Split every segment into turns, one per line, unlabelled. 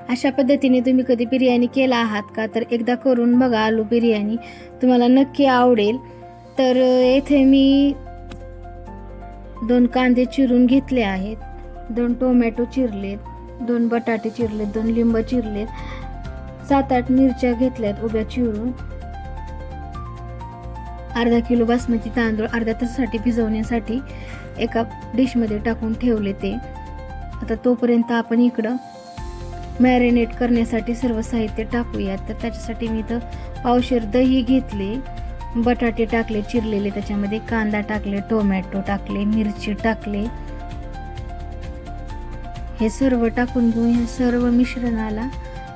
अशा पद्धतीने तुम्ही कधी बिर्याणी केला आहात का? तर एकदा करून बघा आलू बिर्याणी, तुम्हाला नक्की आवडेल. तर येथे मी 2 कांदे चिरून घेतले आहेत, 2 टोमॅटो चिरलेत, 2 बटाटे चिरलेत, 2 लिंब चिरलेत, 7-8 मिरच्या घेतल्यात उभ्या चिरून, अर्धा किलो बासमती तांदूळ अर्ध्या तासासाठी भिजवण्यासाठी एका डिशमध्ये टाकून ठेवले ते. आता तोपर्यंत आपण इकडं मॅरिनेट करण्यासाठी सर्व साहित्य टाकूयात. तर त्याच्यासाठी मी तर पावशेर दही घेतले, बटाटे टाकले चिरलेले, त्याच्यामध्ये कांदा टाकले, टोमॅटो टाकले, मिरची टाकले. हे सर्व टाकून घेऊन हे सर्व मिश्रणाला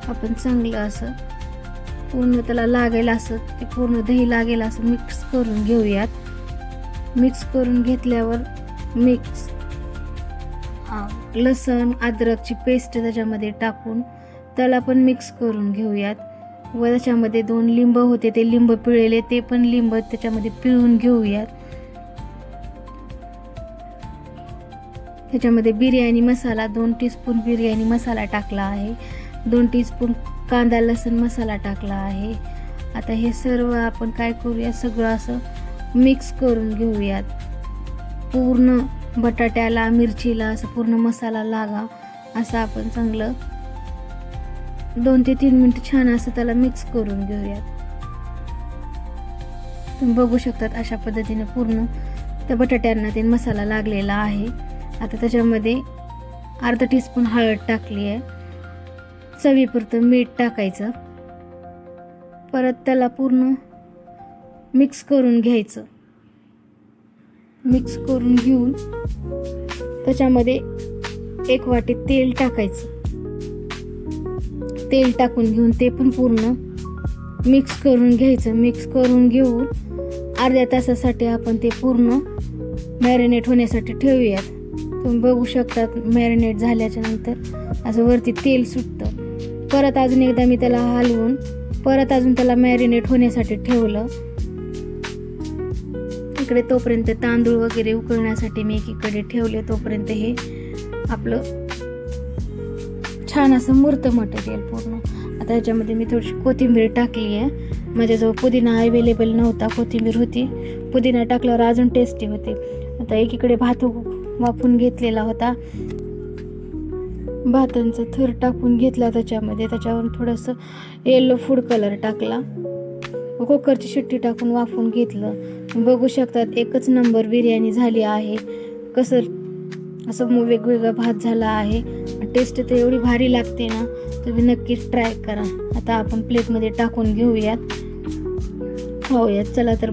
आपण चांगलं असं पूर्ण त्याला लागेल असं ते पूर्ण दही लागेल असं मिक्स करून घेऊयात. मिक्स करून घेतल्यावर लसण अद्रकची पेस्ट त्याच्यामध्ये टाकून त्याला पण मिक्स करून घेऊयात. व त्याच्यामध्ये 2 लिंब होते, ते लिंब पिळलेले, ते पण लिंब त्याच्यामध्ये पिळून घेऊयात. त्याच्यामध्ये बिर्याणी मसाला 2 टीस्पून बिर्याणी मसाला टाकला आहे, 2 टीस्पून कांदा लसण मसाला टाकला आहे. आता हे सर्व आपण काय करूया, सगळं असं मिक्स करून घेऊयात. पूर्ण बटाट्याला मिरचीला असं पूर्ण मसाला लागा असं आपण चांगलं 2 ते 3 मिनिट छान असं त्याला मिक्स करून घेऊयात. तुम्ही बघू शकतात अशा पद्धतीने पूर्ण त्या बटाट्यांना ते मसाला लागलेला आहे. आता त्याच्यामध्ये अर्धा टीस्पून हळद टाकली आहे, चवीपुरतं मीठ टाकायचं, परत त्याला पूर्ण मिक्स करून घ्यायचं. मिक्स करून घेऊन त्याच्यामध्ये 1 वाटी तेल टाकायचं. तेल टाकून घेऊन ते पण पूर्ण मिक्स करून घ्यायचं. मिक्स करून घेऊन अर्ध्या तासासाठी आपण ते पूर्ण मॅरिनेट होण्यासाठी ठेवूयात. तुम्ही बघू शकतात मॅरिनेट झाल्याच्या नंतर असं वरती तेल सुटतं. परत अजून एकदा मी त्याला हलवून परत अजून त्याला मॅरिनेट होण्यासाठी ठेवलं. इकडे तोपर्यंत तांदूळ वगैरे उकळण्यासाठी मी एकीकडे ठेवले. तोपर्यंत हे आपलं छान असं मूर्त मटेरियल पूर्ण. आता याच्यामध्ये मी थोडीशी कोथिंबीर टाकली आहे. माझ्याजवळ पुदिना अवेलेबल नव्हता, कोथिंबीर होती. पुदिना टाकल्यावर अजून टेस्टी होते. आता एकीकडे भात वाफून घेतलेला होता, भातांचा थर टाकून घेतला त्याच्यामध्ये. त्याच्यावर थोडंसं येलो फूड कलर टाकला, कुकरची शिट्टी टाकून वाफून घेतलं. बघू शकतात एकच नंबर बिर्याणी झाली आहे. कसं असं वेगवेगळा भात झाला आहे. टेस्ट तर एवढी भारी लागते ना, तुम्ही नक्कीच ट्राय करा. आता आपण प्लेटमध्ये टाकून घेऊयात, खाऊयात. चला तर